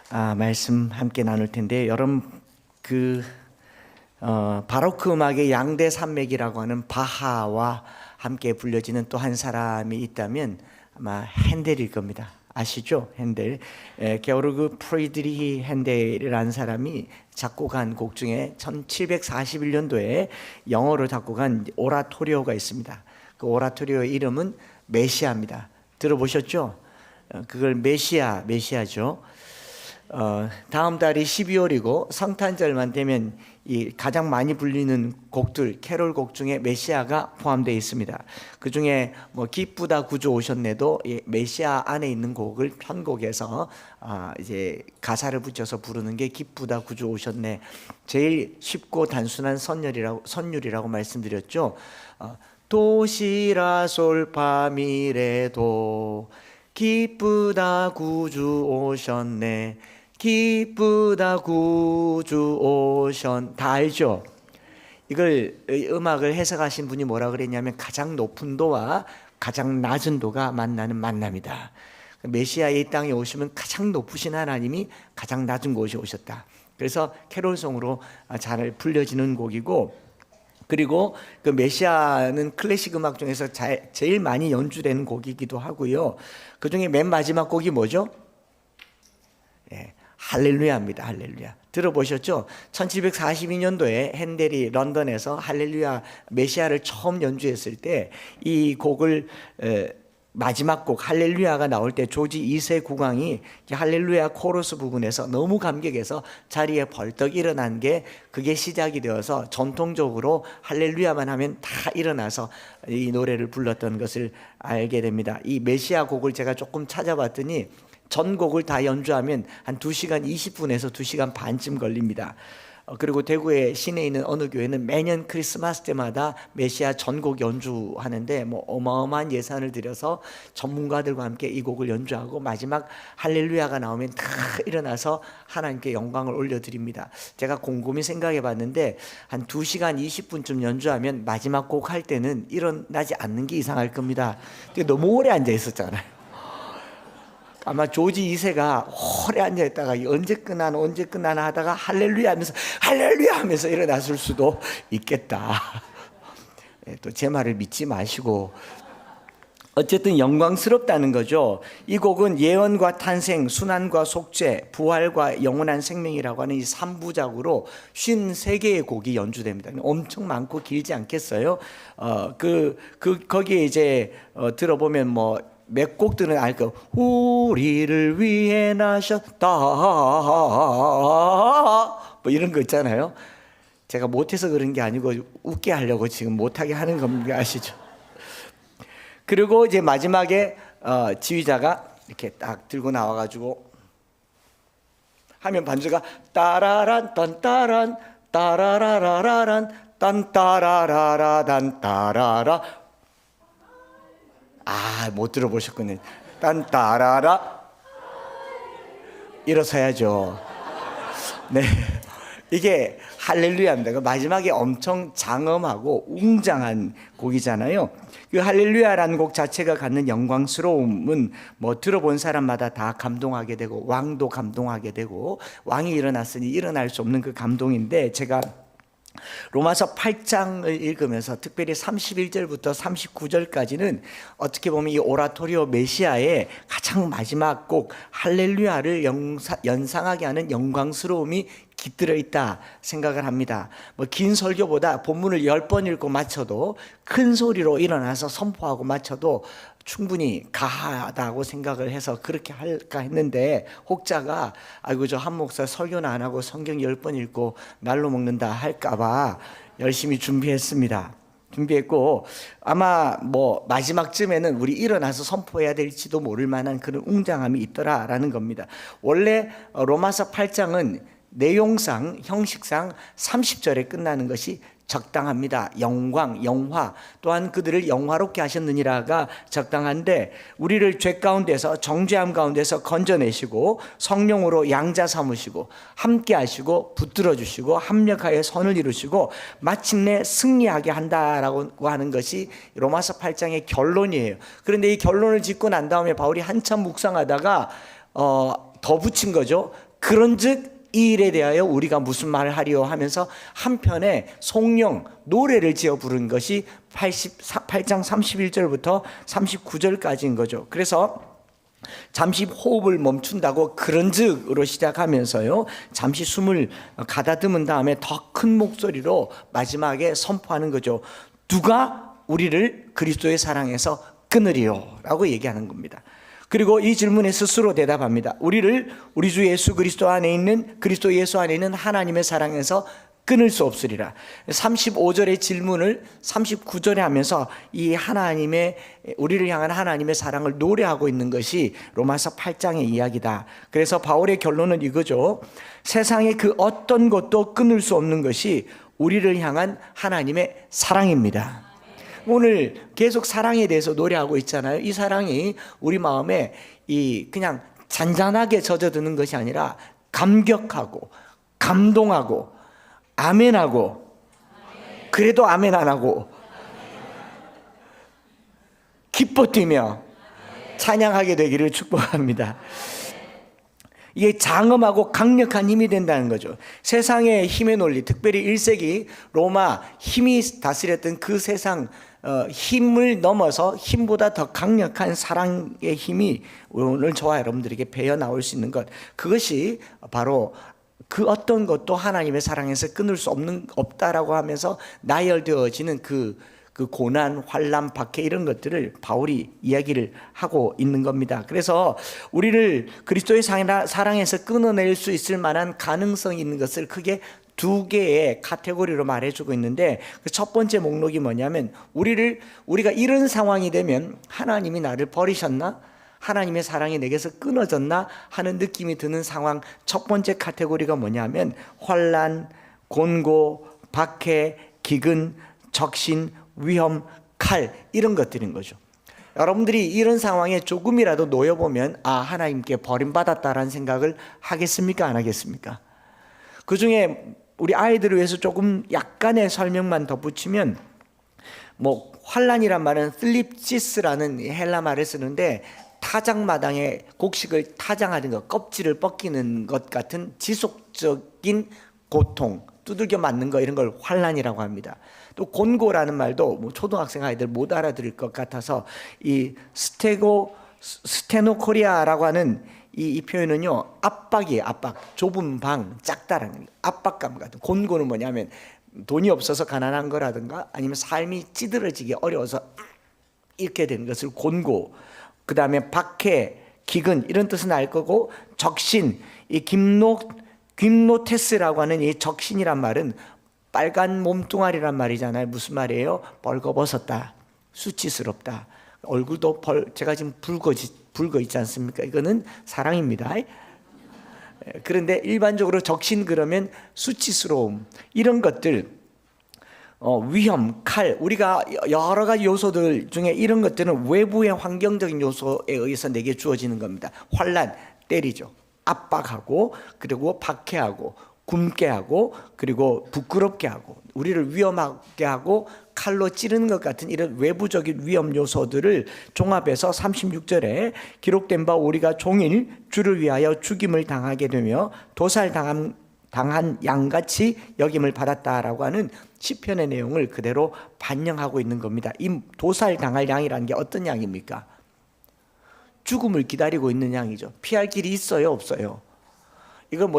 말씀 함께 나눌 텐데, 여러분 바로크 음악의 양대 산맥이라고 하는 바하와 함께 불려지는 또 한 사람이 있다면 아마 핸델일 겁니다. 아시죠? 핸델. 게오르그 프리드리히 핸델이라는 사람이 작곡한 곡 중에 1741년도에 영어로 작곡한 오라토리오가 있습니다. 그 오라토리오의 이름은 메시아입니다. 들어보셨죠? 그걸 메시아죠. 다음 달이 12월이고 성탄절만 되면 이 가장 많이 불리는 곡들, 캐롤곡 중에 메시아가 포함되어 있습니다. 그 중에 기쁘다 구주 오셨네도 메시아 안에 있는 곡을 편곡해서 이제 가사를 붙여서 부르는 게 기쁘다 구주 오셨네. 제일 쉽고 단순한 선율이라고 말씀드렸죠. 도시라 솔파미레도 기쁘다 구주 오셨네. 기쁘다 구주 오셨. 다 알죠? 이걸 음악을 해석하신 분이 뭐라 그랬냐면 가장 높은 도와 가장 낮은 도가 만나는 만남이다. 메시아의 이 땅에 오시면 가장 높으신 하나님이 가장 낮은 곳에 오셨다. 그래서 캐롤송으로 잘 불려지는 곡이고, 그리고 그 메시아는 클래식 음악 중에서 제일 많이 연주되는 곡이기도 하고요. 그 중에 맨 마지막 곡이 뭐죠? 할렐루야입니다. 할렐루야. 들어보셨죠? 1742년도에 핸델이 런던에서 할렐루야 메시아를 처음 연주했을 때 이 곡을 마지막 곡 할렐루야가 나올 때 조지 2세 국왕이 할렐루야 코러스 부분에서 너무 감격해서 자리에 벌떡 일어난 게 그게 시작이 되어서 전통적으로 할렐루야만 하면 다 일어나서 이 노래를 불렀던 것을 알게 됩니다. 이 메시아 곡을 제가 조금 찾아봤더니 전곡을 다 연주하면 한 2시간 20분에서 2시간 반쯤 걸립니다. 그리고 대구의 시내에 있는 어느 교회는 매년 크리스마스 때마다 메시아 전곡 연주하는데 어마어마한 예산을 들여서 전문가들과 함께 이 곡을 연주하고 마지막 할렐루야가 나오면 다 일어나서 하나님께 영광을 올려드립니다. 제가 곰곰이 생각해 봤는데 한 2시간 20분쯤 연주하면 마지막 곡 할 때는 일어나지 않는 게 이상할 겁니다. 너무 오래 앉아 있었잖아요. 아마 조지 2세가 오래 앉아있다가 언제 끝나나 하다가 할렐루야 하면서 일어났을 수도 있겠다. 또 제 말을 믿지 마시고, 어쨌든 영광스럽다는 거죠. 이 곡은 예언과 탄생, 순환과 속죄, 부활과 영원한 생명이라고 하는 이 3부작으로 53개의 곡이 연주됩니다. 엄청 많고 길지 않겠어요? 거기에 이제 들어보면 몇 곡들은 알 거, 우리를 위해 나셨다 이런 거 있잖아요. 제가 못해서 그런 게 아니고 웃게 하려고 지금 못하게 하는 겁니다. 아시죠? 그리고 이제 마지막에 지휘자가 이렇게 딱 들고 나와가지고 하면 반주가 따라란 딴따란 따라라라란 딴따라라라 딴따라라. 못 들어보셨군요. 딴따라라. 일어서야죠. 네, 이게 할렐루야입니다. 마지막에 엄청 장엄하고 웅장한 곡이잖아요. 그 할렐루야라는 곡 자체가 갖는 영광스러움은 들어본 사람마다 다 감동하게 되고, 왕도 감동하게 되고, 왕이 일어났으니 일어날 수 없는 그 감동인데, 제가 로마서 8장을 읽으면서 특별히 31절부터 39절까지는 어떻게 보면 이 오라토리오 메시아의 가장 마지막 곡 할렐루야를 연상하게 하는 영광스러움이 깃들어 있다 생각을 합니다. 긴 설교보다 본문을 10번 읽고 마쳐도, 큰 소리로 일어나서 선포하고 마쳐도 충분히 가하다고 생각을 해서 그렇게 할까 했는데, 혹자가 저 한 목사 설교는 안 하고 성경 10번 읽고 날로 먹는다 할까봐 열심히 준비했고, 아마 마지막쯤에는 우리 일어나서 선포해야 될지도 모를 만한 그런 웅장함이 있더라라는 겁니다. 원래 로마서 8장은 내용상, 형식상 30절에 끝나는 것이 적당합니다. 영광, 영화, 또한 그들을 영화롭게 하셨느니라가 적당한데, 우리를 죄 가운데서, 정죄함 가운데서 건져내시고 성령으로 양자 삼으시고 함께 하시고 붙들어 주시고 합력하여 선을 이루시고 마침내 승리하게 한다라고 하는 것이 로마서 8장의 결론이에요. 그런데 이 결론을 짓고 난 다음에 바울이 한참 묵상하다가 더 붙인 거죠. 그런즉 이 일에 대하여 우리가 무슨 말을 하리요 하면서 한편에 송영 노래를 지어 부른 것이 8장 31절부터 39절까지인 거죠. 그래서 잠시 호흡을 멈춘다고 그런즉으로 시작하면서요, 잠시 숨을 가다듬은 다음에 더 큰 목소리로 마지막에 선포하는 거죠. 누가 우리를 그리스도의 사랑에서 끊으리요? 라고 얘기하는 겁니다. 그리고 이 질문에 스스로 대답합니다. 우리를 우리 주 예수 그리스도 안에 있는, 그리스도 예수 안에 있는 하나님의 사랑에서 끊을 수 없으리라. 35절의 질문을 39절에 하면서 이 하나님의, 우리를 향한 하나님의 사랑을 노래하고 있는 것이 로마서 8장의 이야기다. 그래서 바울의 결론은 이거죠. 세상의 그 어떤 것도 끊을 수 없는 것이 우리를 향한 하나님의 사랑입니다. 오늘 계속 사랑에 대해서 노래하고 있잖아요. 이 사랑이 우리 마음에 그냥 잔잔하게 젖어드는 것이 아니라 감격하고 감동하고 아멘하고, 그래도 아멘 안 하고 기뻐 뛰며 찬양하게 되기를 축복합니다. 이게 장엄하고 강력한 힘이 된다는 거죠. 세상의 힘의 논리, 특별히 1세기 로마 힘이 다스렸던 그 세상 힘을 넘어서 힘보다 더 강력한 사랑의 힘이 오늘 저와 여러분들에게 배어 나올 수 있는 것, 그것이 바로 그 어떤 것도 하나님의 사랑에서 끊을 수 없다라고 하면서 나열되어지는 그 고난, 환난, 박해 이런 것들을 바울이 이야기를 하고 있는 겁니다. 그래서 우리를 그리스도의 사랑에서 끊어낼 수 있을 만한 가능성이 있는 것을 크게 두 개의 카테고리로 말해주고 있는데, 그 첫 번째 목록이 뭐냐면 우리가 이런 상황이 되면 하나님이 나를 버리셨나? 하나님의 사랑이 내게서 끊어졌나 하는 느낌이 드는 상황, 첫 번째 카테고리가 뭐냐면 환난, 곤고, 박해, 기근, 적신, 위험, 칼, 이런 것들인 거죠. 여러분들이 이런 상황에 조금이라도 놓여보면 하나님께 버림받았다라는 생각을 하겠습니까? 안 하겠습니까? 그 중에 우리 아이들을 위해서 조금 약간의 설명만 덧붙이면, 환란이란 말은 슬립시스라는 헬라 말을 쓰는데, 타작마당에 곡식을 타장하는 것, 껍질을 벗기는 것 같은 지속적인 고통, 두들겨 맞는 거, 이런 걸 환란이라고 합니다. 또 곤고라는 말도 초등학생 아이들 못 알아들을 것 같아서 이 스테노코리아라고 하는 이 표현은요, 압박이에요. 압박. 좁은 방, 작다라는 압박감 같은. 곤고는 뭐냐면 돈이 없어서 가난한 거라든가 아니면 삶이 찌들어지기 어려워서 이렇게 되는 것을 곤고, 그 다음에 박해, 기근 이런 뜻은 알 거고, 적신, 이 김노테스라고 하는 이 적신이란 말은 빨간 몸뚱아리란 말이잖아요. 무슨 말이에요? 벌거벗었다, 수치스럽다, 얼굴도 제가 지금 붉어 있지 않습니까? 이거는 사랑입니다. 그런데 일반적으로 적신 그러면 수치스러움, 이런 것들, 위험, 칼, 우리가 여러 가지 요소들 중에 이런 것들은 외부의 환경적인 요소에 의해서 내게 주어지는 겁니다. 환난, 때리죠. 압박하고, 그리고 박해하고, 굶게 하고, 그리고 부끄럽게 하고, 우리를 위험하게 하고 칼로 찌르는 것 같은 이런 외부적인 위험 요소들을 종합해서 36절에 기록된 바 우리가 종일 주를 위하여 죽임을 당하게 되며 도살당한 양같이 여김을 받았다라고 하는 시편의 내용을 그대로 반영하고 있는 겁니다. 이 도살당할 양이라는 게 어떤 양입니까? 죽음을 기다리고 있는 양이죠. 피할 길이 있어요, 없어요? 이거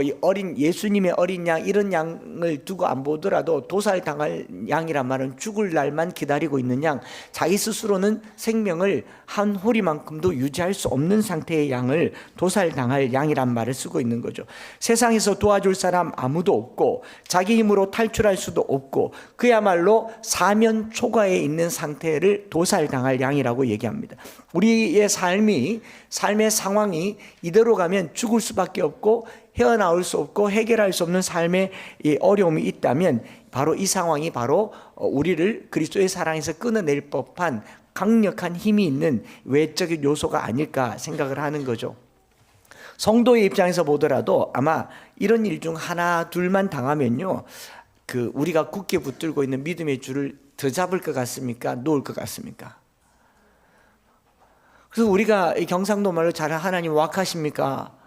예수님의 어린 양, 이런 양을 두고 안 보더라도 도살당할 양이란 말은 죽을 날만 기다리고 있는 양, 자기 스스로는 생명을 한 호리만큼도 유지할 수 없는 상태의 양을 도살당할 양이란 말을 쓰고 있는 거죠. 세상에서 도와줄 사람 아무도 없고 자기 힘으로 탈출할 수도 없고 그야말로 사면 초과에 있는 상태를 도살당할 양이라고 얘기합니다. 우리의 삶의 상황이 이대로 가면 죽을 수밖에 없고 헤어나올 수 없고 해결할 수 없는 삶의 어려움이 있다면 바로 이 상황이 바로 우리를 그리스도의 사랑에서 끊어낼 법한 강력한 힘이 있는 외적인 요소가 아닐까 생각을 하는 거죠. 성도의 입장에서 보더라도 아마 이런 일 중 하나 둘만 당하면요, 우리가 굳게 붙들고 있는 믿음의 줄을 더 잡을 것 같습니까? 놓을 것 같습니까? 그래서 우리가 이 경상도 말로 잘 하나님 왁하십니까?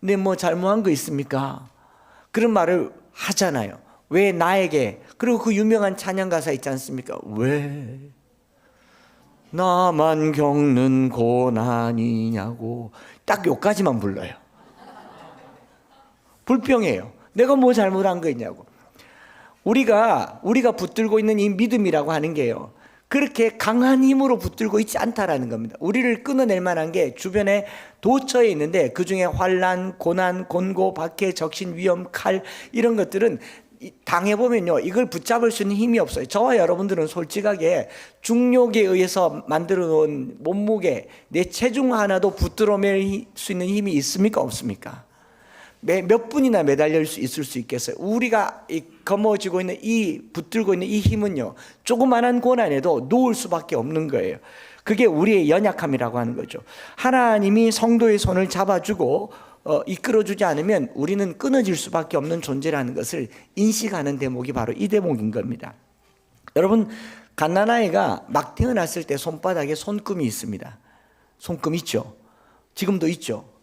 내 뭐 잘못한 거 있습니까? 그런 말을 하잖아요. 왜 나에게? 그리고 그 유명한 찬양 가사 있지 않습니까? 왜 나만 겪는 고난이냐고. 딱 요까지만 불러요. 불평해요. 내가 뭐 잘못한 거 있냐고. 우리가 붙들고 있는 이 믿음이라고 하는 게요, 그렇게 강한 힘으로 붙들고 있지 않다라는 겁니다. 우리를 끊어낼 만한 게 주변에 도처에 있는데, 그중에 환난, 고난, 곤고, 박해, 적신, 위험, 칼, 이런 것들은 당해보면요, 이걸 붙잡을 수 있는 힘이 없어요. 저와 여러분들은 솔직하게 중력에 의해서 만들어 놓은 몸무게, 내 체중 하나도 붙들어낼 수 있는 힘이 있습니까? 없습니까? 몇 분이나 매달릴 수 있을 수 있겠어요? 우리가 거머쥐고 있는 붙들고 있는 이 힘은요, 조그만한 고난에도 놓을 수밖에 없는 거예요. 그게 우리의 연약함이라고 하는 거죠. 하나님이 성도의 손을 잡아주고 이끌어주지 않으면 우리는 끊어질 수밖에 없는 존재라는 것을 인식하는 대목이 바로 이 대목인 겁니다. 여러분, 갓난아이가 막 태어났을 때 손바닥에 손금이 있습니다. 손금 있죠? 지금도 있죠?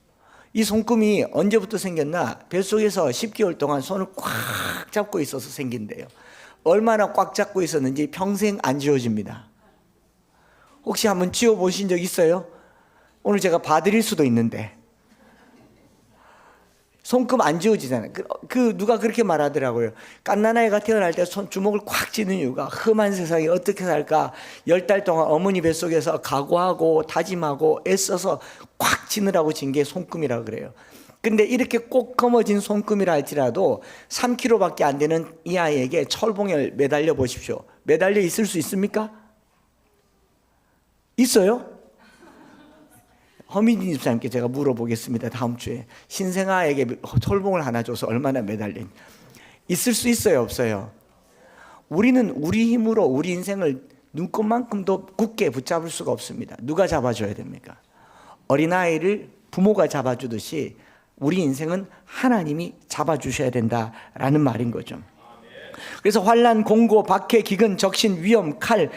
이 손금이 언제부터 생겼나? 뱃속에서 10개월 동안 손을 꽉 잡고 있어서 생긴대요. 얼마나 꽉 잡고 있었는지 평생 안 지워집니다. 혹시 한번 지워보신 적 있어요? 오늘 제가 봐드릴 수도 있는데. 손금 안 지워지잖아요. 누가 그렇게 말하더라고요. 갓난아이가 태어날 때 주먹을 꽉 쥐는 이유가, 험한 세상에 어떻게 살까 10달 동안 어머니 뱃속에서 각오하고 다짐하고 애써서 꽉 쥐느라고 진 게 손금이라고 그래요. 근데 이렇게 꼭 검어진 손금이라 할지라도 3kg밖에 안 되는 이 아이에게 철봉에 매달려 보십시오. 매달려 있을 수 있습니까? 있어요? 허민진 집사님께 제가 물어보겠습니다. 다음 주에. 신생아에게 철봉을 하나 줘서 얼마나 매달린, 있을 수 있어요, 없어요? 우리는 우리 힘으로 우리 인생을 눈곱만큼도 굳게 붙잡을 수가 없습니다. 누가 잡아줘야 됩니까? 어린아이를 부모가 잡아주듯이 우리 인생은 하나님이 잡아주셔야 된다라는 말인 거죠. 그래서 환난, 공고, 박해, 기근, 적신, 위험, 칼,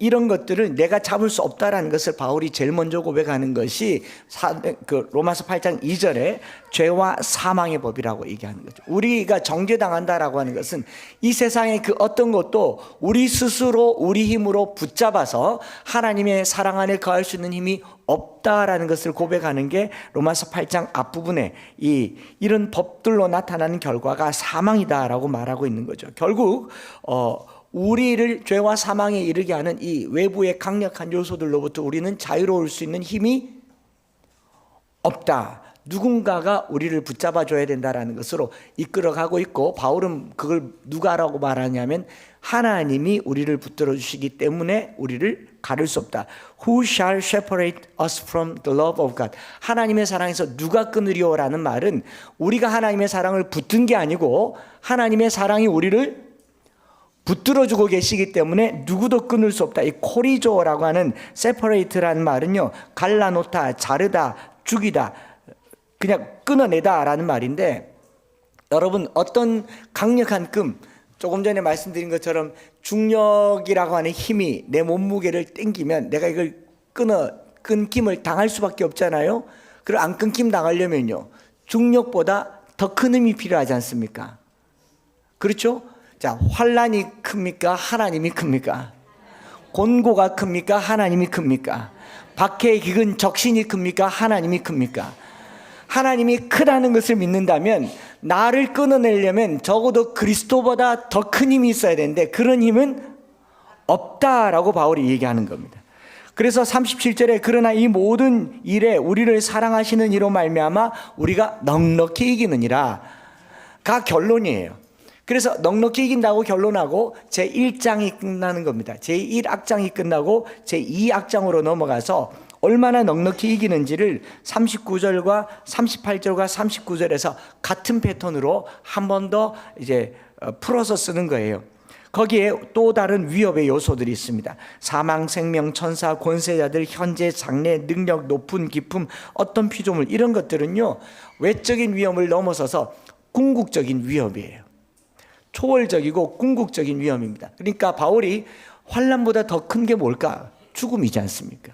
이런 것들을 내가 잡을 수 없다라는 것을 바울이 제일 먼저 고백하는 것이 로마서 8장 2절에 죄와 사망의 법이라고 얘기하는 거죠. 우리가 정죄당한다라고 하는 것은 이 세상의 그 어떤 것도 우리 스스로 우리 힘으로 붙잡아서 하나님의 사랑 안에 거할 수 있는 힘이 없다라는 것을 고백하는 게 로마서 8장 앞부분에 이런 법들로 나타나는 결과가 사망이다라고 말하고 있는 거죠. 결국 우리를 죄와 사망에 이르게 하는 이 외부의 강력한 요소들로부터 우리는 자유로울 수 있는 힘이 없다. 누군가가 우리를 붙잡아 줘야 된다라는 것으로 이끌어가고 있고, 바울은 그걸 누가라고 말하냐면 하나님이 우리를 붙들어 주시기 때문에 우리를 가릴 수 없다. Who shall separate us from the love of God? 하나님의 사랑에서 누가 끊으리오라는 말은 우리가 하나님의 사랑을 붙든 게 아니고 하나님의 사랑이 우리를 붙들어주고 계시기 때문에 누구도 끊을 수 없다. 이 코리조라고 하는 separate라는 말은요, 갈라놓다, 자르다, 죽이다, 그냥 끊어내다라는 말인데, 여러분, 어떤 강력한 금, 조금 전에 말씀드린 것처럼 중력이라고 하는 힘이 내 몸무게를 땡기면 내가 이걸 끊김을 당할 수밖에 없잖아요. 그리고 안 끊김 당하려면요, 중력보다 더 큰 힘이 필요하지 않습니까? 그렇죠? 자, 환난이 큽니까? 하나님이 큽니까? 곤고가 큽니까? 하나님이 큽니까? 박해, 기근, 적신이 큽니까? 하나님이 큽니까? 하나님이 크다는 것을 믿는다면 나를 끊어내려면 적어도 그리스도보다 더 큰 힘이 있어야 되는데 그런 힘은 없다라고 바울이 얘기하는 겁니다. 그래서 37절에 그러나 이 모든 일에 우리를 사랑하시는 이로 말미암아 우리가 넉넉히 이기느니라 가 결론이에요. 그래서 넉넉히 이긴다고 결론하고 제1장이 끝나는 겁니다. 제1악장이 끝나고 제2악장으로 넘어가서 얼마나 넉넉히 이기는지를 39절과 38절과 39절에서 같은 패턴으로 한 번 더 이제 풀어서 쓰는 거예요. 거기에 또 다른 위협의 요소들이 있습니다. 사망, 생명, 천사, 권세자들, 현재, 장래, 능력, 높은 기품, 어떤 피조물, 이런 것들은요, 외적인 위험을 넘어서서 궁극적인 위협이에요. 초월적이고 궁극적인 위험입니다. 그러니까 바울이 환난보다 더 큰 게 뭘까? 죽음이지 않습니까?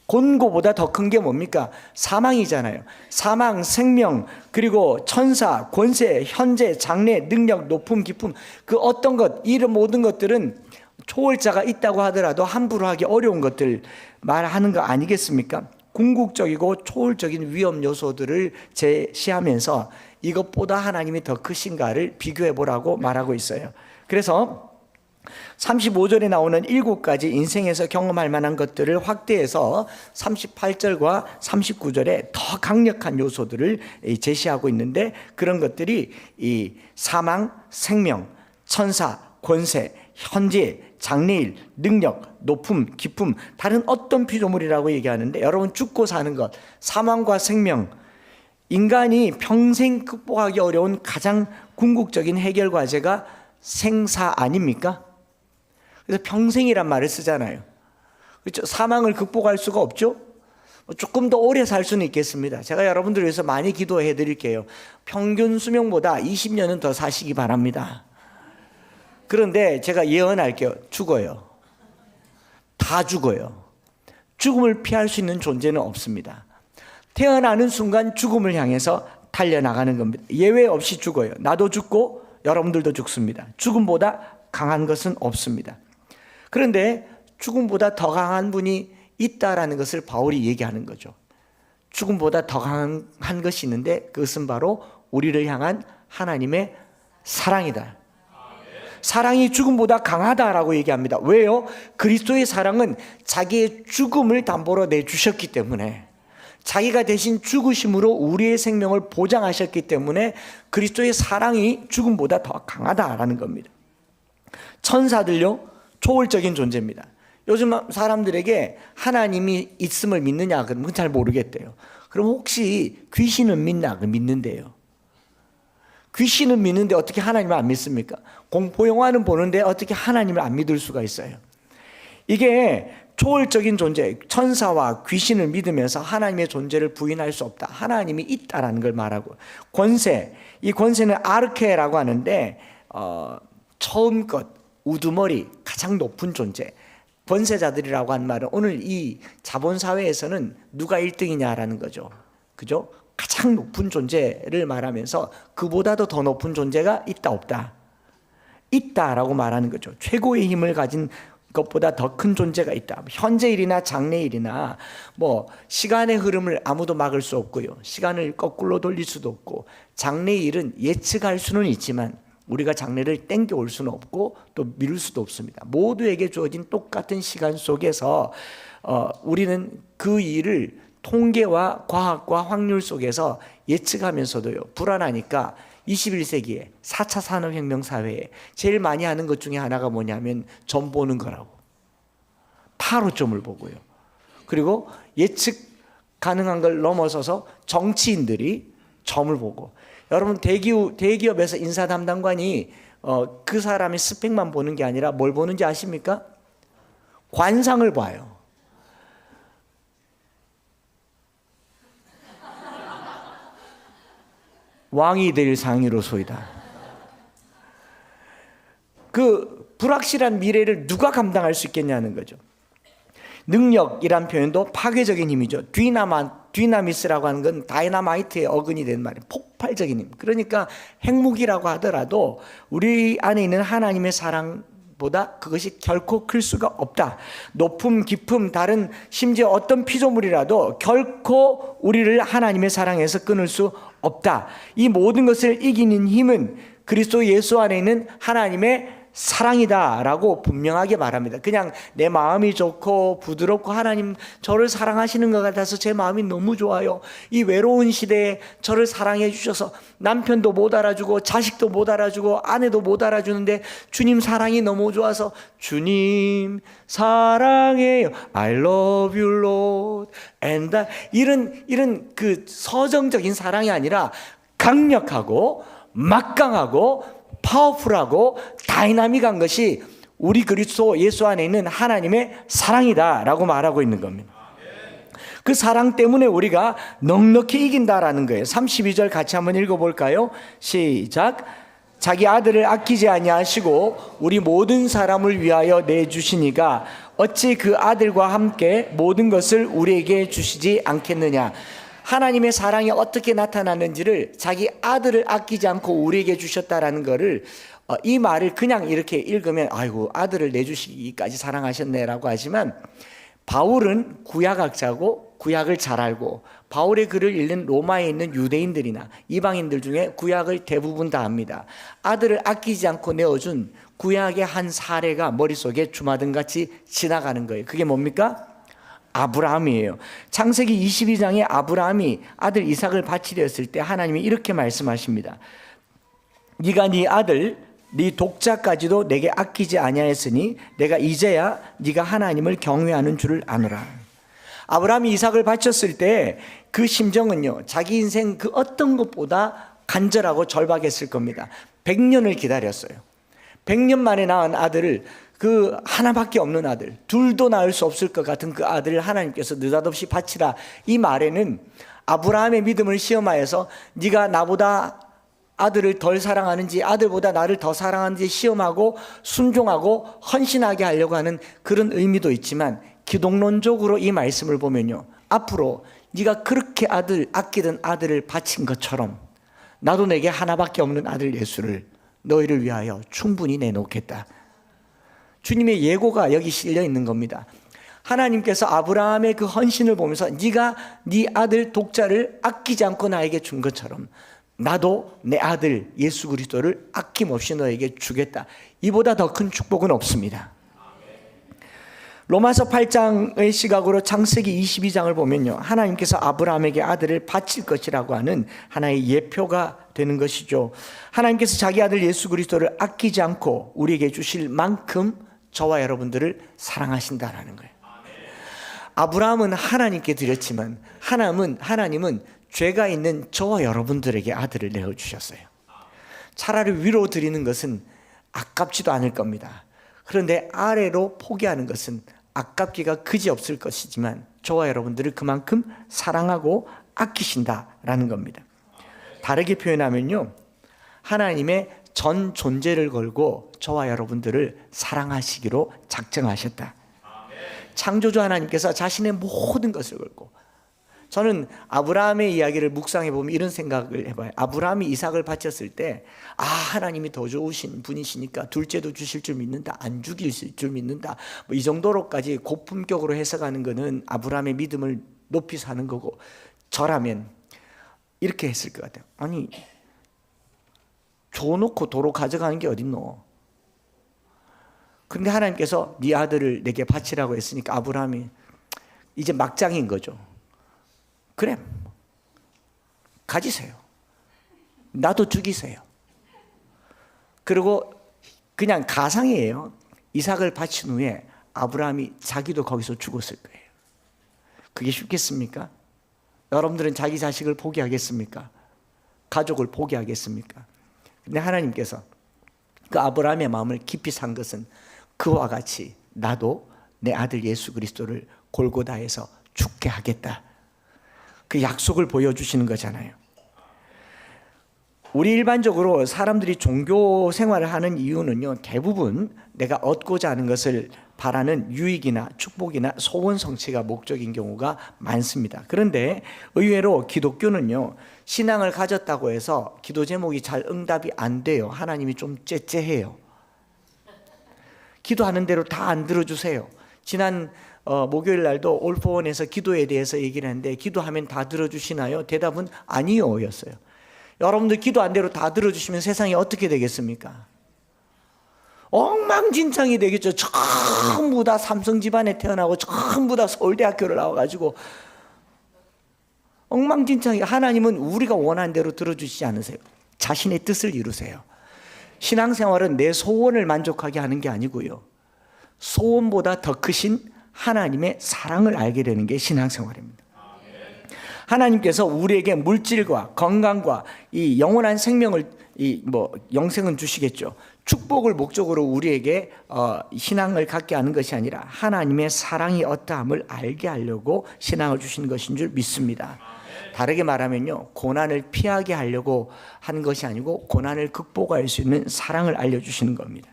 곤고보다 더 큰 게 뭡니까? 사망이잖아요. 사망, 생명, 그리고 천사, 권세, 현재, 장래, 능력, 높음, 깊음, 그 어떤 것, 이런 모든 것들은 초월자가 있다고 하더라도 함부로 하기 어려운 것들 말하는 거 아니겠습니까? 궁극적이고 초월적인 위험 요소들을 제시하면서 이것보다 하나님이 더 크신가를 비교해 보라고 말하고 있어요. 그래서 35절에 나오는 7가지 인생에서 경험할 만한 것들을 확대해서 38절과 39절에 더 강력한 요소들을 제시하고 있는데, 그런 것들이 이 사망, 생명, 천사, 권세, 현재, 장래일, 능력, 높음, 깊음, 다른 어떤 피조물이라고 얘기하는데, 여러분 죽고 사는 것, 사망과 생명, 인간이 평생 극복하기 어려운 가장 궁극적인 해결 과제가 생사 아닙니까? 그래서 평생이란 말을 쓰잖아요. 그렇죠? 사망을 극복할 수가 없죠. 조금 더 오래 살 수는 있겠습니다. 제가 여러분들을 위해서 많이 기도해 드릴게요. 평균 수명보다 20년은 더 사시기 바랍니다. 그런데 제가 예언할게요. 죽어요. 다 죽어요. 죽음을 피할 수 있는 존재는 없습니다. 태어나는 순간 죽음을 향해서 달려나가는 겁니다. 예외 없이 죽어요. 나도 죽고 여러분들도 죽습니다. 죽음보다 강한 것은 없습니다. 그런데 죽음보다 더 강한 분이 있다라는 것을 바울이 얘기하는 거죠. 죽음보다 더 강한 것이 있는데, 그것은 바로 우리를 향한 하나님의 사랑이다. 사랑이 죽음보다 강하다라고 얘기합니다. 왜요? 그리스도의 사랑은 자기의 죽음을 담보로 내주셨기 때문에, 자기가 대신 죽으심으로 우리의 생명을 보장하셨기 때문에 그리스도의 사랑이 죽음보다 더 강하다라는 겁니다. 천사들요, 초월적인 존재입니다. 요즘 사람들에게 하나님이 있음을 믿느냐 그러면 잘 모르겠대요. 그럼 혹시 귀신은 믿나? 믿는데요. 귀신은 믿는데 어떻게 하나님을 안 믿습니까? 공포영화는 보는데 어떻게 하나님을 안 믿을 수가 있어요? 이게 초월적인 존재, 천사와 귀신을 믿으면서 하나님의 존재를 부인할 수 없다. 하나님이 있다라는 걸 말하고, 권세, 이 권세는 아르케라고 하는데 처음껏 우두머리, 가장 높은 존재, 권세자들이라고 하는 말은 오늘 이 자본사회에서는 누가 1등이냐라는 거죠. 그죠? 가장 높은 존재를 말하면서 그보다도 더 높은 존재가 있다 없다? 있다라고 말하는 거죠. 최고의 힘을 가진 것보다 더 큰 존재가 있다. 현재일이나 장래일이나 뭐 시간의 흐름을 아무도 막을 수 없고요. 시간을 거꾸로 돌릴 수도 없고, 장래일은 예측할 수는 있지만 우리가 장래를 땡겨올 수는 없고 또 미룰 수도 없습니다. 모두에게 주어진 똑같은 시간 속에서 우리는 그 일을 통계와 과학과 확률 속에서 예측하면서도요, 불안하니까 21세기에 4차 산업혁명 사회에 제일 많이 하는 것 중에 하나가 뭐냐면 점 보는 거라고. 타로점을 보고요. 그리고 예측 가능한 걸 넘어서서 정치인들이 점을 보고, 여러분 대기업에서 인사 담당관이 그 사람의 스펙만 보는 게 아니라 뭘 보는지 아십니까? 관상을 봐요. 왕이 될 상이로소이다. 그 불확실한 미래를 누가 감당할 수 있겠냐는 거죠. 능력이란 표현도 파괴적인 힘이죠. 디나미스라고 하는 건 다이나마이트의 어근이 된 말이에요. 폭발적인 힘. 그러니까 핵무기라고 하더라도 우리 안에 있는 하나님의 사랑보다 그것이 결코 클 수가 없다. 높음, 깊음, 다른 심지어 어떤 피조물이라도 결코 우리를 하나님의 사랑에서 끊을 수 없다. 이 모든 것을 이기는 힘은 그리스도 예수 안에 있는 하나님의 사랑이다라고 분명하게 말합니다. 그냥 내 마음이 좋고 부드럽고 하나님 저를 사랑하시는 것 같아서 제 마음이 너무 좋아요. 이 외로운 시대에 저를 사랑해 주셔서 남편도 못 알아주고 자식도 못 알아주고 아내도 못 알아주는데 주님 사랑이 너무 좋아서 주님 사랑해요. I love you Lord. And 이런 그 서정적인 사랑이 아니라 강력하고 막강하고 파워풀하고 다이나믹한 것이 우리 그리스도 예수 안에 있는 하나님의 사랑이다라고 말하고 있는 겁니다. 그 사랑 때문에 우리가 넉넉히 이긴다라는 거예요. 32절 같이 한번 읽어볼까요? 시작. 자기 아들을 아끼지 아니하시고 우리 모든 사람을 위하여 내주시니가 어찌 그 아들과 함께 모든 것을 우리에게 주시지 않겠느냐. 하나님의 사랑이 어떻게 나타났는지를 자기 아들을 아끼지 않고 우리에게 주셨다라는 것을 이 말을 그냥 이렇게 읽으면 아이고 아들을 내주시기까지 사랑하셨네라고 하지만, 바울은 구약학자고 구약을 잘 알고 바울의 글을 읽는 로마에 있는 유대인들이나 이방인들 중에 구약을 대부분 다 압니다. 아들을 아끼지 않고 내어준 구약의 한 사례가 머릿속에 주마등같이 지나가는 거예요. 그게 뭡니까? 아브라함이에요. 창세기 22장에 아브라함이 아들 이삭을 바치려 했을 때 하나님이 이렇게 말씀하십니다. 네가 네 아들 네 독자까지도 내게 아끼지 아니하였으니 내가 이제야 네가 하나님을 경외하는 줄을 아노라. 아브라함이 이삭을 바쳤을 때 그 심정은요, 자기 인생 그 어떤 것보다 간절하고 절박했을 겁니다. 100년을 기다렸어요. 100년 만에 낳은 아들을, 그 하나밖에 없는 아들, 둘도 낳을 수 없을 것 같은 그 아들을 하나님께서 느닷없이 바치라. 이 말에는 아브라함의 믿음을 시험하여서 네가 나보다 아들을 덜 사랑하는지 아들보다 나를 더 사랑하는지 시험하고 순종하고 헌신하게 하려고 하는 그런 의미도 있지만, 기독론적으로 이 말씀을 보면요, 앞으로 네가 그렇게 아끼던 아들을 바친 것처럼 나도 내게 하나밖에 없는 아들 예수를 너희를 위하여 충분히 내놓겠다. 주님의 예고가 여기 실려 있는 겁니다. 하나님께서 아브라함의 그 헌신을 보면서 네가 네 아들 독자를 아끼지 않고 나에게 준 것처럼 나도 내 아들 예수 그리스도를 아낌없이 너에게 주겠다. 이보다 더 큰 축복은 없습니다. 로마서 8장의 시각으로 창세기 22장을 보면요, 하나님께서 아브라함에게 아들을 바칠 것이라고 하는 하나의 예표가 되는 것이죠. 하나님께서 자기 아들 예수 그리스도를 아끼지 않고 우리에게 주실 만큼 저와 여러분들을 사랑하신다라는 거예요. 아브라함은 하나님께 드렸지만 하나님은 죄가 있는 저와 여러분들에게 아들을 내어주셨어요. 차라리 위로 드리는 것은 아깝지도 않을 겁니다. 그런데 아래로 포기하는 것은 아깝기가 그지없을 것이지만 저와 여러분들을 그만큼 사랑하고 아끼신다라는 겁니다. 다르게 표현하면요, 하나님의 전 존재를 걸고 저와 여러분들을 사랑하시기로 작정하셨다. 창조주 하나님께서 자신의 모든 것을 걸고, 저는 아브라함의 이야기를 묵상해 보면 이런 생각을 해봐요. 아브라함이 이삭을 바쳤을 때 하나님이 더 좋으신 분이시니까 둘째도 주실 줄 믿는다, 안 죽일 줄 믿는다, 이 정도로까지 고품격으로 해석하는 것은 아브라함의 믿음을 높이 사는 거고, 저라면 이렇게 했을 것 같아요. 아니, 줘놓고 도로 가져가는 게 어딨노? 그런데 하나님께서 네 아들을 내게 바치라고 했으니까 아브라함이 이제 막장인 거죠. 그래, 가지세요. 나도 죽이세요. 그리고 그냥 가상이에요. 이삭을 바친 후에 아브라함이 자기도 거기서 죽었을 거예요. 그게 쉽겠습니까? 여러분들은 자기 자식을 포기하겠습니까? 가족을 포기하겠습니까? 근데 하나님께서 그 아브라함의 마음을 깊이 산 것은 그와 같이 나도 내 아들 예수 그리스도를 골고다에서 죽게 하겠다, 그 약속을 보여주시는 거잖아요. 우리 일반적으로 사람들이 종교 생활을 하는 이유는요, 대부분 내가 얻고자 하는 것을 바라는 유익이나 축복이나 소원 성취가 목적인 경우가 많습니다. 그런데 의외로 기독교는요, 신앙을 가졌다고 해서 기도 제목이 잘 응답이 안 돼요. 하나님이 좀 째째해요. 기도하는 대로 다 안 들어주세요. 지난 목요일 날도 올포원에서 기도에 대해서 얘기를 했는데, 기도하면 다 들어주시나요? 대답은 아니요 였어요. 여러분들 기도 안 대로 다 들어주시면 세상이 어떻게 되겠습니까? 엉망진창이 되겠죠. 전부 다 삼성 집안에 태어나고 전부 다 서울대학교를 나와가지고 엉망진창이. 하나님은 우리가 원하는 대로 들어주시지 않으세요. 자신의 뜻을 이루세요. 신앙생활은 내 소원을 만족하게 하는 게 아니고요, 소원보다 더 크신 하나님의 사랑을 알게 되는 게 신앙생활입니다. 하나님께서 우리에게 물질과 건강과 이 영원한 생명을, 영생은 주시겠죠. 축복을 목적으로 우리에게 신앙을 갖게 하는 것이 아니라 하나님의 사랑이 어떠함을 알게 하려고 신앙을 주시는 것인 줄 믿습니다. 다르게 말하면요, 고난을 피하게 하려고 하는 것이 아니고 고난을 극복할 수 있는 사랑을 알려주시는 겁니다.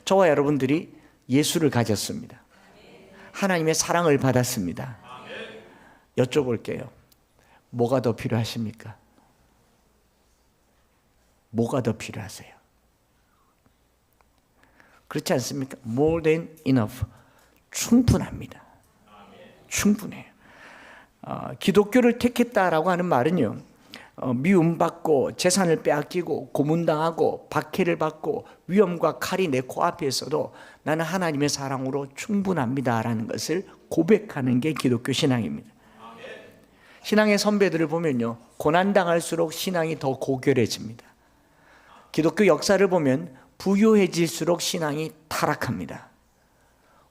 저와 여러분들이 예수를 가졌습니다. 하나님의 사랑을 받았습니다. 여쭤볼게요. 뭐가 더 필요하십니까? 뭐가 더 필요하세요? 그렇지 않습니까? More than enough. 충분합니다. 충분해요. 기독교를 택했다라고 하는 말은요, 미움받고 재산을 빼앗기고 고문당하고 박해를 받고 위험과 칼이 내 코앞에 있어도 나는 하나님의 사랑으로 충분합니다라는 것을 고백하는 게 기독교 신앙입니다. 신앙의 선배들을 보면요, 고난당할수록 신앙이 더 고결해집니다. 기독교 역사를 보면 부유해질수록 신앙이 타락합니다.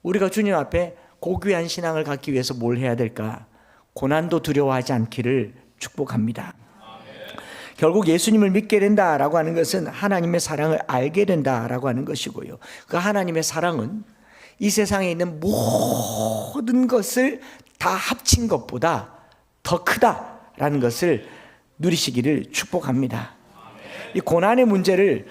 우리가 주님 앞에 고귀한 신앙을 갖기 위해서 뭘 해야 될까? 고난도 두려워하지 않기를 축복합니다. 결국 예수님을 믿게 된다라고 하는 것은 하나님의 사랑을 알게 된다라고 하는 것이고요. 그 하나님의 사랑은 이 세상에 있는 모든 것을 다 합친 것보다 더 크다라는 것을 누리시기를 축복합니다. 이 고난의 문제를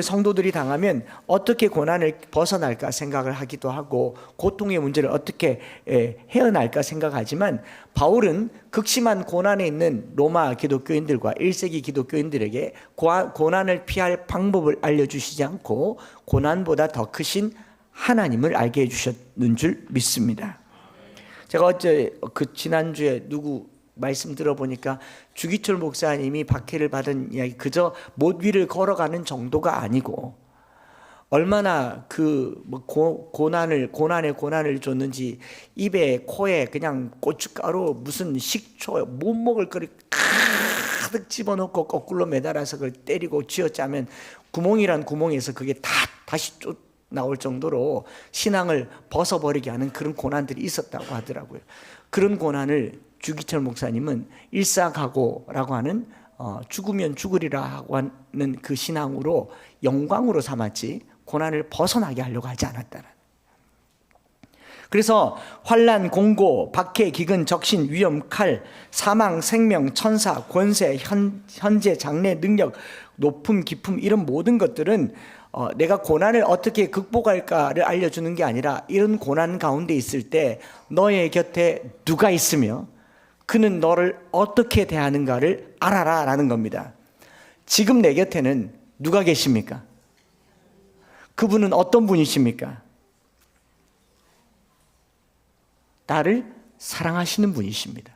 성도들이 당하면 어떻게 고난을 벗어날까 생각을 하기도 하고 고통의 문제를 어떻게 헤어날까 생각하지만 바울은 극심한 고난에 있는 로마 기독교인들과 1세기 기독교인들에게 고난을 피할 방법을 알려주시지 않고 고난보다 더 크신 하나님을 알게 해주셨는 줄 믿습니다. 제가 지난주에 누구 말씀 들어보니까 주기철 목사님이 박해를 받은 이야기, 그저 못 위를 걸어가는 정도가 아니고 얼마나 고난에 줬는지 입에 코에 그냥 고춧가루 무슨 식초 못 먹을 거를 가득 집어넣고 거꾸로 매달아서 그걸 때리고 쥐어짜면 구멍이란 구멍에서 그게 다시 나올 정도로 신앙을 벗어버리게 하는 그런 고난들이 있었다고 하더라고요. 그런 고난을 주기철 목사님은 일사각오라고 하는 죽으면 죽으리라 하고 하는 그 신앙으로 영광으로 삼았지 고난을 벗어나게 하려고 하지 않았다는. 그래서 환난, 공고, 박해, 기근, 적신, 위험, 칼, 사망, 생명, 천사, 권세, 현재, 장래, 능력, 높음, 깊음 이런 모든 것들은 내가 고난을 어떻게 극복할까를 알려주는 게 아니라 이런 고난 가운데 있을 때 너의 곁에 누가 있으며 그는 너를 어떻게 대하는가를 알아라 라는 겁니다. 지금 내 곁에는 누가 계십니까? 그분은 어떤 분이십니까? 나를 사랑하시는 분이십니다.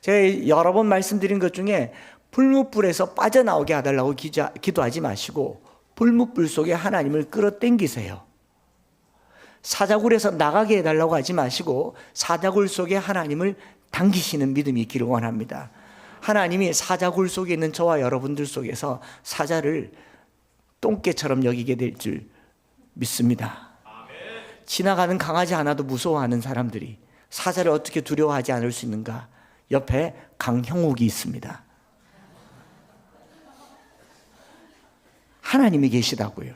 제가 여러 번 말씀드린 것 중에 불뭇불에서 빠져나오게 해달라고 기도하지 마시고 불뭇불 속에 하나님을 끌어당기세요. 사자굴에서 나가게 해달라고 하지 마시고 사자굴 속에 하나님을 당기시는 믿음이 있기를 원합니다. 하나님이 사자굴 속에 있는 저와 여러분들 속에서 사자를 똥개처럼 여기게 될 줄 믿습니다. 지나가는 강아지 하나도 무서워하는 사람들이 사자를 어떻게 두려워하지 않을 수 있는가? 옆에 강형욱이 있습니다. 하나님이 계시다고요.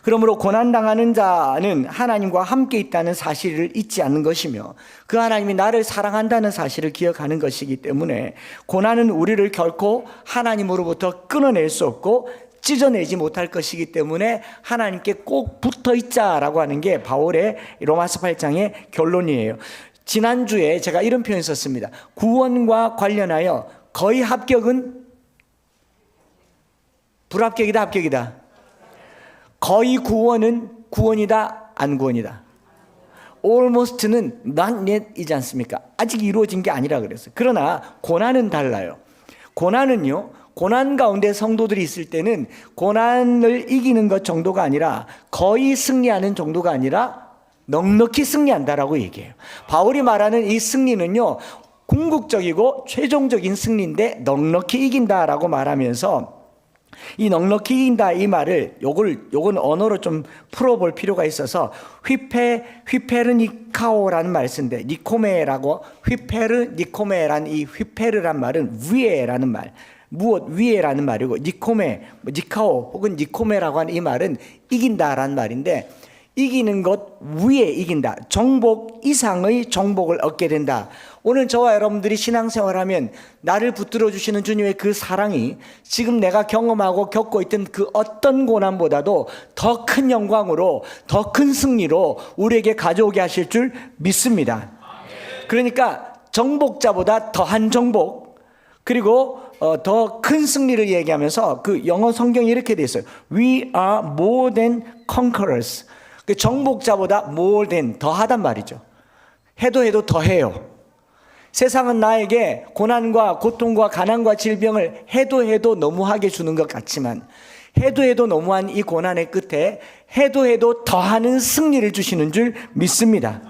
그러므로 고난당하는 자는 하나님과 함께 있다는 사실을 잊지 않는 것이며 그 하나님이 나를 사랑한다는 사실을 기억하는 것이기 때문에 고난은 우리를 결코 하나님으로부터 끊어낼 수 없고 찢어내지 못할 것이기 때문에 하나님께 꼭 붙어 있자라고 하는 게 바울의 로마서 8장의 결론이에요. 지난주에 제가 이런 표현 썼습니다. 구원과 관련하여 거의 합격은 불합격이다, 합격이다. 거의 구원은 구원이다, 안 구원이다. almost는 not yet이지 않습니까? 아직 이루어진 게 아니라 그랬어요. 그러나 고난은 달라요. 고난은요, 고난 가운데 성도들이 있을 때는 고난을 이기는 것 정도가 아니라 거의 승리하는 정도가 아니라 넉넉히 승리한다라고 얘기해요. 바울이 말하는 이 승리는요, 궁극적이고 최종적인 승리인데 넉넉히 이긴다라고 말하면서 이 넉넉히 이긴다 이 말을 요건 언어로 좀 풀어볼 필요가 있어서 휘페르니카오라는 말을 쓰는데 니코메라고 휘페르니코메라는 이 휘페르란 말은 위에라는 말 무엇 위에라는 말이고 니코메 니카오 혹은 니코메라고 하는 이 말은 이긴다라는 말인데 이기는 것 위에 이긴다. 정복 이상의 정복을 얻게 된다. 오늘 저와 여러분들이 신앙생활하면 나를 붙들어 주시는 주님의 그 사랑이 지금 내가 경험하고 겪고 있던 그 어떤 고난보다도 더 큰 영광으로, 더 큰 승리로 우리에게 가져오게 하실 줄 믿습니다. 그러니까 정복자보다 더한 정복, 그리고 더 큰 승리를 얘기하면서 그 영어 성경이 이렇게 돼 있어요. We are more than conquerors. 그 정복자보다 more than, 더하단 말이죠. 해도 더해요. 세상은 나에게 고난과 고통과 가난과 질병을 해도 너무하게 주는 것 같지만, 해도 너무한 이 고난의 끝에 해도 더하는 승리를 주시는 줄 믿습니다.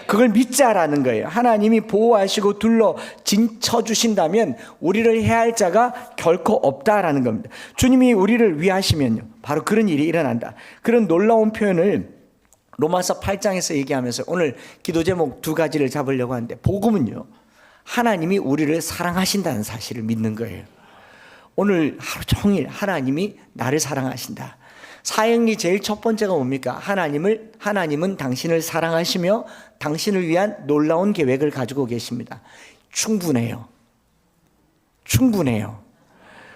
그걸 믿자라는 거예요. 하나님이 보호하시고 둘러 진쳐 주신다면 우리를 해할 자가 결코 없다라는 겁니다. 주님이 우리를 위하시면요, 바로 그런 일이 일어난다. 그런 놀라운 표현을 로마서 8장에서 얘기하면서 오늘 기도 제목 2가지를 잡으려고 하는데, 복음은요, 하나님이 우리를 사랑하신다는 사실을 믿는 거예요. 오늘 하루 종일 하나님이 나를 사랑하신다. 사형리 제일 첫 번째가 뭡니까? 하나님은 당신을 사랑하시며 당신을 위한 놀라운 계획을 가지고 계십니다. 충분해요.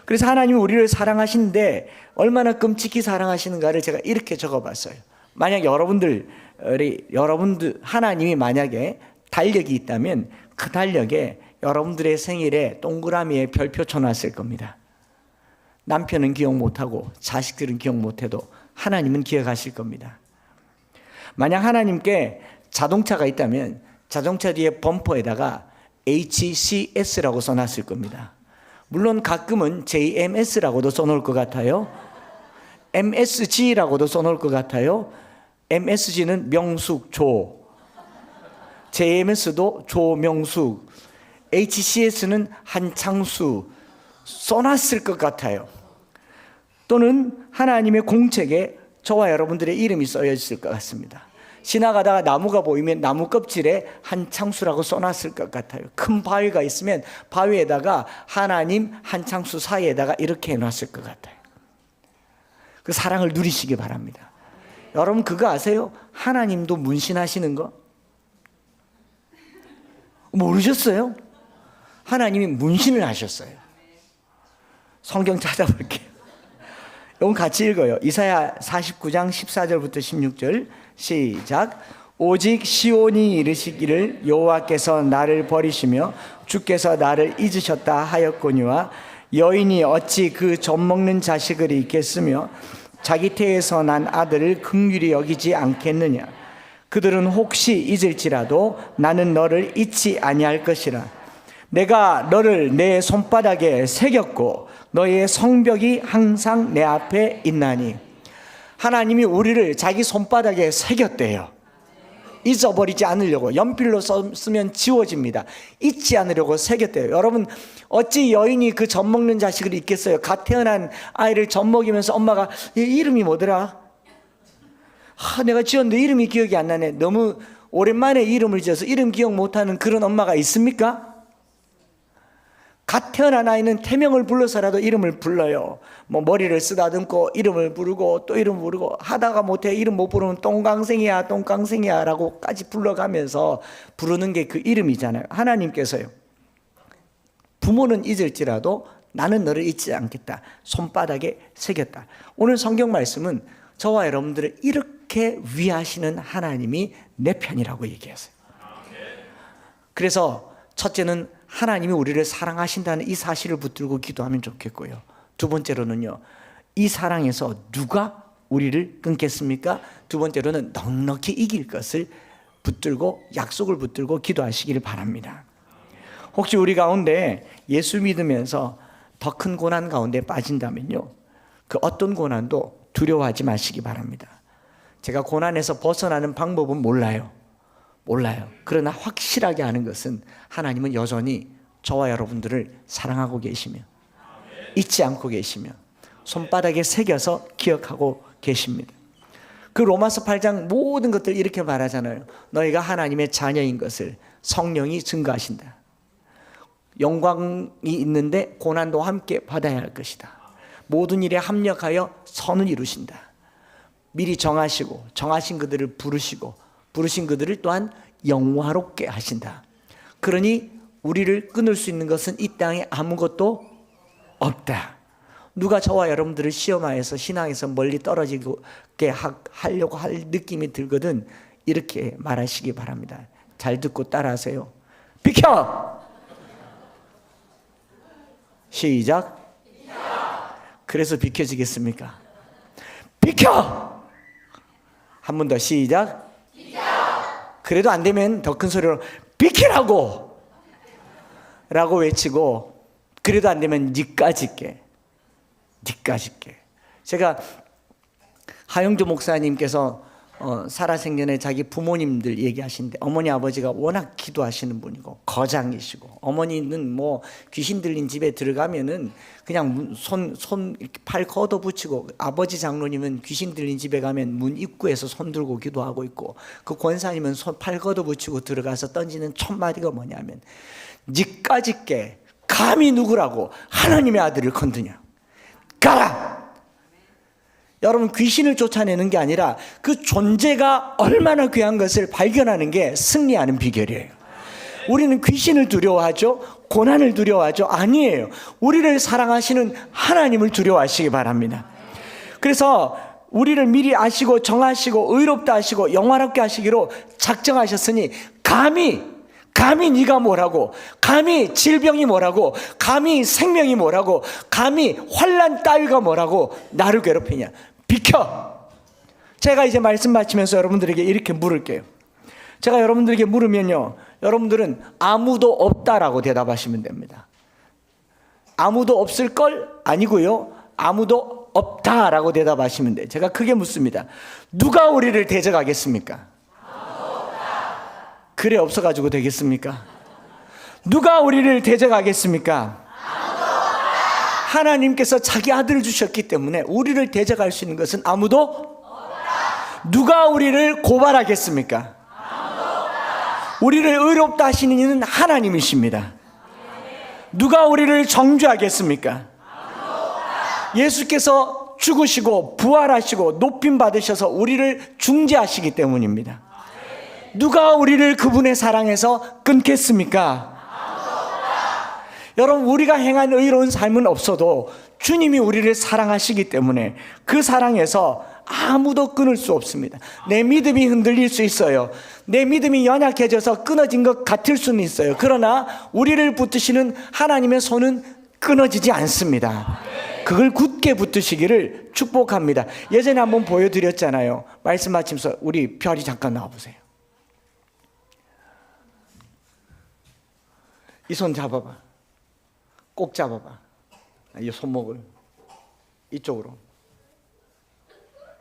그래서 하나님이 우리를 사랑하시는데 얼마나 끔찍히 사랑하시는가를 제가 이렇게 적어봤어요. 만약 여러분들 하나님이 만약에 달력이 있다면 그 달력에 여러분들의 생일에 동그라미에 별표 쳐놨을 겁니다. 남편은 기억 못하고 자식들은 기억 못해도 하나님은 기억하실 겁니다. 만약 하나님께 자동차가 있다면 자동차 뒤에 범퍼에다가 HCS라고 써놨을 겁니다. 물론 가끔은 JMS라고도 써놓을 것 같아요. MSG라고도 써놓을 것 같아요. MSG는 명숙 조, JMS도 조명숙, HCS는 한창수 써놨을 것 같아요. 또는 하나님의 공책에 저와 여러분들의 이름이 써져 있을 것 같습니다. 지나가다가 나무가 보이면 나무 껍질에 한창수라고 써놨을 것 같아요. 큰 바위가 있으면 바위에다가 하나님 한창수 사이에다가 이렇게 해놨을 것 같아요. 그 사랑을 누리시기 바랍니다. 여러분 그거 아세요? 하나님도 문신하시는 거 모르셨어요? 하나님이 문신을 하셨어요. 성경 찾아볼게요. 이건 같이 읽어요. 이사야 49장 14절부터 16절 시작. 오직 시온이 이르시기를 여호와께서 나를 버리시며 주께서 나를 잊으셨다 하였거니와 여인이 어찌 그 젖먹는 자식을 잊겠으며 자기 태에서 난 아들을 긍휼히 여기지 않겠느냐. 그들은 혹시 잊을지라도 나는 너를 잊지 아니할 것이라. 내가 너를 내 손바닥에 새겼고 너의 성벽이 항상 내 앞에 있나니. 하나님이 우리를 자기 손바닥에 새겼대요. 잊어버리지 않으려고. 연필로 쓰면 지워집니다. 잊지 않으려고 새겼대요. 여러분 어찌 여인이 그 젖먹는 자식을 잊겠어요? 갓 태어난 아이를 젖먹이면서 엄마가 이름이 뭐더라? 내가 지었는데 이름이 기억이 안 나네. 너무 오랜만에 이름을 지어서 이름 기억 못하는 그런 엄마가 있습니까? 갓 태어난 아이는 태명을 불러서라도 이름을 불러요. 뭐 머리를 쓰다듬고 이름을 부르고 또 이름 부르고 하다가 못해 이름 못 부르면 똥강생이야 똥강생이야 라고까지 불러가면서 부르는 게 그 이름이잖아요. 하나님께서요, 부모는 잊을지라도 나는 너를 잊지 않겠다. 손바닥에 새겼다. 오늘 성경 말씀은 저와 여러분들을 이렇게 위하시는 하나님이 내 편이라고 얘기했어요. 그래서 첫째는 하나님이 우리를 사랑하신다는 이 사실을 붙들고 기도하면 좋겠고요. 두 번째로는요, 이 사랑에서 누가 우리를 끊겠습니까? 두 번째로는 넉넉히 이길 것을 붙들고 약속을 붙들고 기도하시기를 바랍니다. 혹시 우리 가운데 예수 믿으면서 더 큰 고난 가운데 빠진다면요, 그 어떤 고난도 두려워하지 마시기 바랍니다. 제가 고난에서 벗어나는 방법은 몰라요. 그러나 확실하게 아는 것은 하나님은 여전히 저와 여러분들을 사랑하고 계시며 잊지 않고 계시며 손바닥에 새겨서 기억하고 계십니다. 그 로마서 8장 모든 것들 이렇게 말하잖아요. 너희가 하나님의 자녀인 것을 성령이 증거하신다. 영광이 있는데 고난도 함께 받아야 할 것이다. 모든 일에 합력하여 선을 이루신다. 미리 정하시고 정하신 그들을 부르시고 부르신 그들을 또한 영화롭게 하신다. 그러니 우리를 끊을 수 있는 것은 이 땅에 아무것도 없다. 누가 저와 여러분들을 시험하여서 신앙에서 멀리 떨어지게 하려고 할 느낌이 들거든 이렇게 말하시기 바랍니다. 잘 듣고 따라하세요. 비켜! 시작. 그래서 비켜지겠습니까? 비켜! 한 번 더 시작. 그래도 안 되면 더 큰 소리로 비키라고! 라고 외치고, 그래도 안 되면 니까짓 게. 제가 하영조 목사님께서 살아생전에 자기 부모님들 얘기하시는데, 어머니 아버지가 워낙 기도하시는 분이고 거장이시고, 어머니는 뭐 귀신 들린 집에 들어가면은 그냥 팔 걷어붙이고, 아버지 장로님은 귀신 들린 집에 가면 문 입구에서 손 들고 기도하고 있고, 그 권사님은 팔 걷어붙이고 들어가서 던지는 첫 마디가 뭐냐면, 니까짓게 감히 누구라고 하나님의 아들을 건드냐, 가라! 여러분, 귀신을 쫓아내는 게 아니라 그 존재가 얼마나 귀한 것을 발견하는 게 승리하는 비결이에요. 우리는 귀신을 두려워하죠? 고난을 두려워하죠? 아니에요. 우리를 사랑하시는 하나님을 두려워하시기 바랍니다. 그래서 우리를 미리 아시고 정하시고 의롭다 하시고 영화롭게 하시기로 작정하셨으니, 감히 네가 뭐라고, 감히 질병이 뭐라고, 감히 생명이 뭐라고, 감히 환난 따위가 뭐라고 나를 괴롭히냐. 비켜! 제가 이제 말씀 마치면서 여러분들에게 이렇게 물을게요. 제가 여러분들에게 물으면요, 여러분들은 아무도 없다라고 대답하시면 됩니다. 아무도 없을걸? 아니고요, 아무도 없다라고 대답하시면 돼요. 제가 크게 묻습니다. 누가 우리를 대적하겠습니까? 그래, 없어가지고 되겠습니까? 누가 우리를 대적하겠습니까? 하나님께서 자기 아들을 주셨기 때문에 우리를 대적할 수 있는 것은 아무도 없다. 누가 우리를 고발하겠습니까? 우리를 의롭다 하시는 이는 하나님이십니다. 누가 우리를 정죄하겠습니까? 예수께서 죽으시고 부활하시고 높임 받으셔서 우리를 중재하시기 때문입니다. 누가 우리를 그분의 사랑에서 끊겠습니까? 여러분, 우리가 행한 의로운 삶은 없어도 주님이 우리를 사랑하시기 때문에 그 사랑에서 아무도 끊을 수 없습니다. 내 믿음이 흔들릴 수 있어요. 내 믿음이 연약해져서 끊어진 것 같을 수는 있어요. 그러나 우리를 붙드시는 하나님의 손은 끊어지지 않습니다. 그걸 굳게 붙드시기를 축복합니다. 예전에 한번 보여드렸잖아요. 말씀 마치면서 우리 별이 잠깐 나와보세요. 이 손 잡아봐. 꼭 잡아봐. 이 손목을 이쪽으로,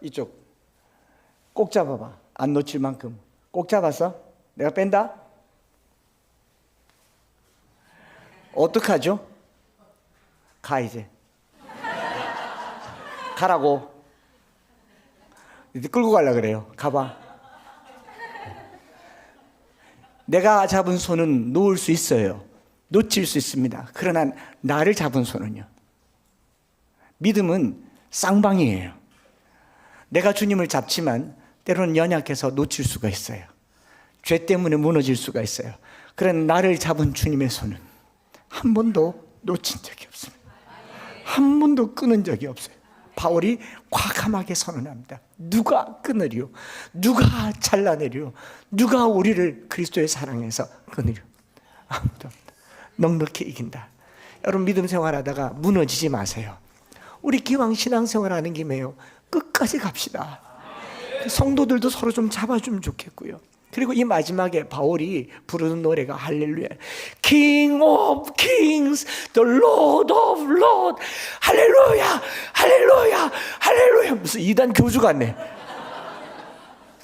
이쪽 꼭 잡아봐. 안 놓칠 만큼 꼭 잡았어? 내가 뺀다? 어떡하죠? 가, 이제 가라고. 이제 끌고 가려고 그래요. 가봐. 내가 잡은 손은 놓을 수 있어요. 놓칠 수 있습니다. 그러나 나를 잡은 손은요, 믿음은 쌍방이에요. 내가 주님을 잡지만 때로는 연약해서 놓칠 수가 있어요. 죄 때문에 무너질 수가 있어요. 그러나 나를 잡은 주님의 손은 한 번도 놓친 적이 없습니다. 한 번도 끊은 적이 없어요. 바울이 과감하게 선언합니다. 누가 끊으리요? 누가 잘라내리요? 누가 우리를 그리스도의 사랑에서 끊으리요? 아무도 없다. 넉넉히 이긴다. 여러분, 믿음 생활하다가 무너지지 마세요. 우리 기왕 신앙생활하는 김에요, 끝까지 갑시다. 성도들도 서로 좀 잡아주면 좋겠고요. 그리고 이 마지막에 바울이 부르는 노래가 할렐루야, King of Kings, the Lord of Lords, 할렐루야, 할렐루야, 할렐루야. 무슨 이단 교주 같네.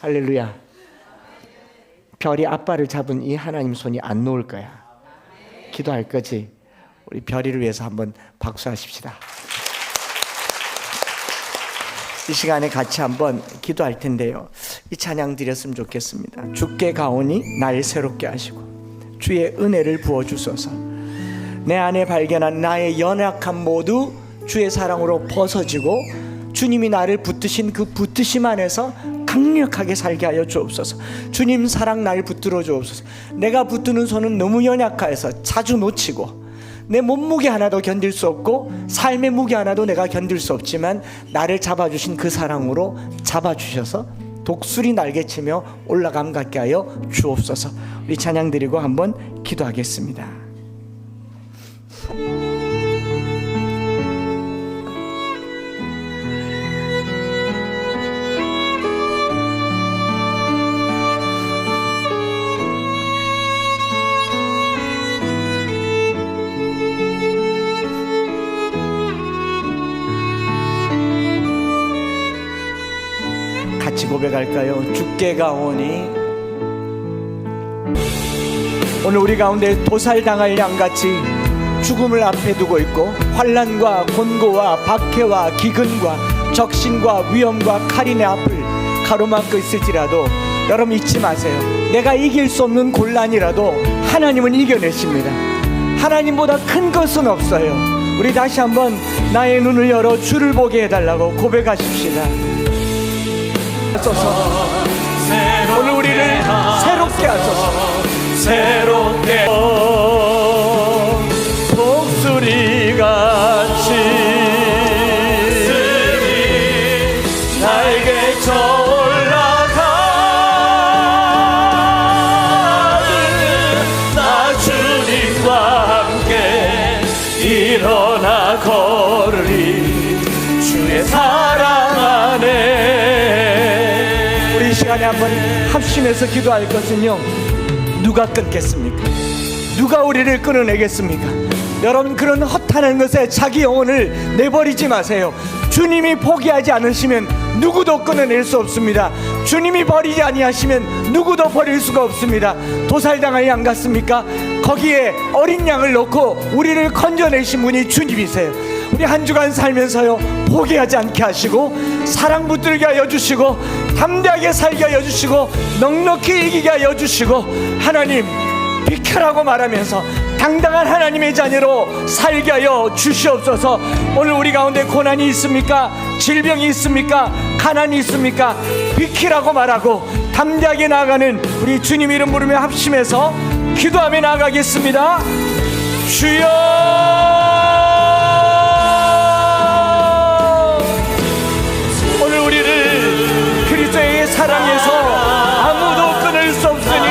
할렐루야. 별이 아빠를 잡은 이 하나님 손이 안 놓을 거야. 기도할 거지? 우리 별이를 위해서 한번 박수하십시다. 이 시간에 같이 한번 기도할 텐데요, 이 찬양 드렸으면 좋겠습니다. 주께 가오니 날 새롭게 하시고 주의 은혜를 부어주소서. 내 안에 발견한 나의 연약함 모두 주의 사랑으로 벗어지고 주님이 나를 붙드신 그 붙드심 안에서 강력하게 살게 하여 주옵소서. 주님 사랑 날 붙들어 주옵소서. 내가 붙드는 손은 너무 연약해서 자주 놓치고 내 몸무게 하나도 견딜 수 없고 삶의 무게 하나도 내가 견딜 수 없지만 나를 잡아주신 그 사랑으로 잡아주셔서 독수리 날개치며 올라감 갖게 하여 주옵소서. 우리 찬양 드리고 한번 기도하겠습니다. 같이 고백할까요? 주께 가오니. 오늘 우리 가운데 도살당할 양같이 죽음을 앞에 두고 있고 환난과 곤고와 박해와 기근과 적신과 위험과 칼인의 앞을 가로막고 있을지라도 여러분 잊지 마세요. 내가 이길 수 없는 곤란이라도 하나님은 이겨내십니다. 하나님보다 큰 것은 없어요. 우리 다시 한번 나의 눈을 열어 주를 보게 해달라고 고백하십시다. 오늘 우리를 새롭게 하소서. 새롭게 독수리같이 날개쳐 올라가는 나 주님과 함께 일어나 걸으리. 주의 사랑 안에. 우리 이 시간에 한번 합심해서 기도할 것은요, 누가 끊겠습니까? 누가 우리를 끊어내겠습니까? 여러분, 그런 허탄한 것에 자기 영혼을 내버리지 마세요. 주님이 포기하지 않으시면 누구도 끊어낼 수 없습니다. 주님이 버리지 아니하시면 누구도 버릴 수가 없습니다. 도살당할 양 같습니까? 거기에 어린 양을 놓고 우리를 건져내신 분이 주님이세요. 우리 한 주간 살면서요, 포기하지 않게 하시고 사랑 붙들게 하여 주시고 담대하게 살게 하여 주시고 넉넉히 이기게 하여 주시고 하나님 비켜라고 말하면서 당당한 하나님의 자녀로 살게 하여 주시옵소서. 오늘 우리 가운데 고난이 있습니까? 질병이 있습니까? 가난이 있습니까? 비키라고 말하고 담대하게 나아가는 우리 주님 이름 부르며 합심해서 기도하며 나아가겠습니다. 주여, 오늘 우리를 그리스도의 사랑에서 아무도 끊을 수 없으니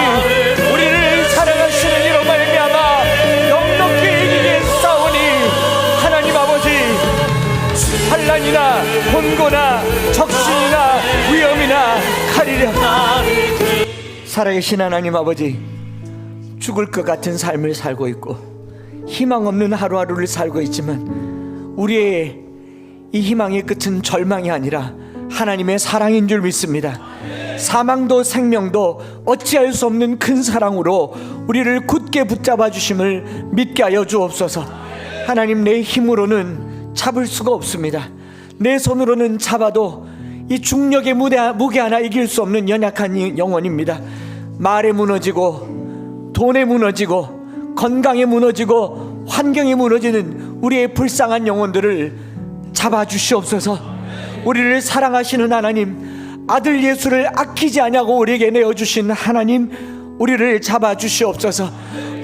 우리를 사랑하시는 이로 말미암아 넉넉히 이기게 싸우니 하나님 아버지, 환난이나 곤고나 적신이나 위험이나 칼이랴, 살아계신 하나님 아버지, 죽을 것 같은 삶을 살고 있고 희망 없는 하루하루를 살고 있지만 우리의 이 희망의 끝은 절망이 아니라 하나님의 사랑인 줄 믿습니다. 사망도 생명도 어찌할 수 없는 큰 사랑으로 우리를 굳게 붙잡아 주심을 믿게 하여 주옵소서. 하나님, 내 힘으로는 잡을 수가 없습니다. 내 손으로는 잡아도 이 중력의 무게 하나 이길 수 없는 연약한 영혼입니다. 말에 무너지고 돈에 무너지고 건강에 무너지고 환경에 무너지는 우리의 불쌍한 영혼들을 잡아주시옵소서. 우리를 사랑하시는 하나님, 아들 예수를 아끼지 아니하고 우리에게 내어주신 하나님, 우리를 잡아주시옵소서.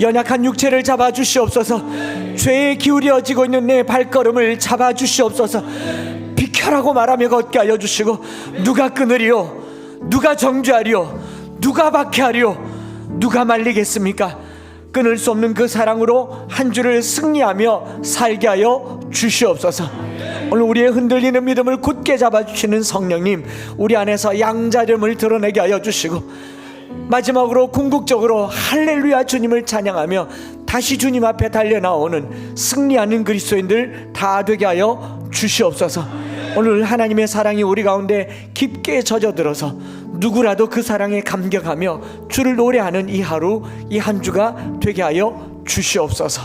연약한 육체를 잡아주시옵소서. 죄에 기울여지고 있는 내 발걸음을 잡아주시옵소서. 비켜라고 말하며 걷게 하여 주시고 누가 끊으리요? 누가 정죄하리요? 누가 박해하리요? 누가 말리겠습니까? 끊을 수 없는 그 사랑으로 한 주를 승리하며 살게 하여 주시옵소서. 오늘 우리의 흔들리는 믿음을 굳게 잡아주시는 성령님, 우리 안에서 양자됨을 드러내게 하여 주시고 마지막으로 궁극적으로 할렐루야 주님을 찬양하며 다시 주님 앞에 달려나오는 승리하는 그리스도인들 다 되게 하여 주시옵소서. 오늘 하나님의 사랑이 우리 가운데 깊게 젖어들어서 누구라도 그 사랑에 감격하며 주를 노래하는 이 하루, 이 한 주가 되게 하여 주시옵소서.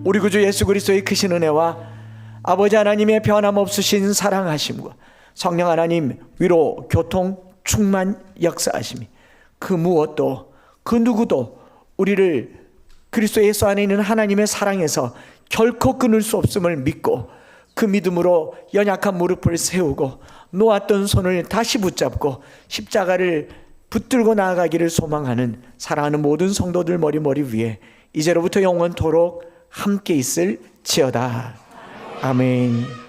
우리 구주 예수 그리스도의 크신 은혜와 아버지 하나님의 변함없으신 사랑하심과 성령 하나님 위로 교통 충만 역사하심이 그 무엇도 그 누구도 우리를 그리스도 예수 안에 있는 하나님의 사랑에서 결코 끊을 수 없음을 믿고 그 믿음으로 연약한 무릎을 세우고 놓았던 손을 다시 붙잡고 십자가를 붙들고 나아가기를 소망하는 사랑하는 모든 성도들 머리 위에 이제로부터 영원토록 함께 있을지어다. 아멘.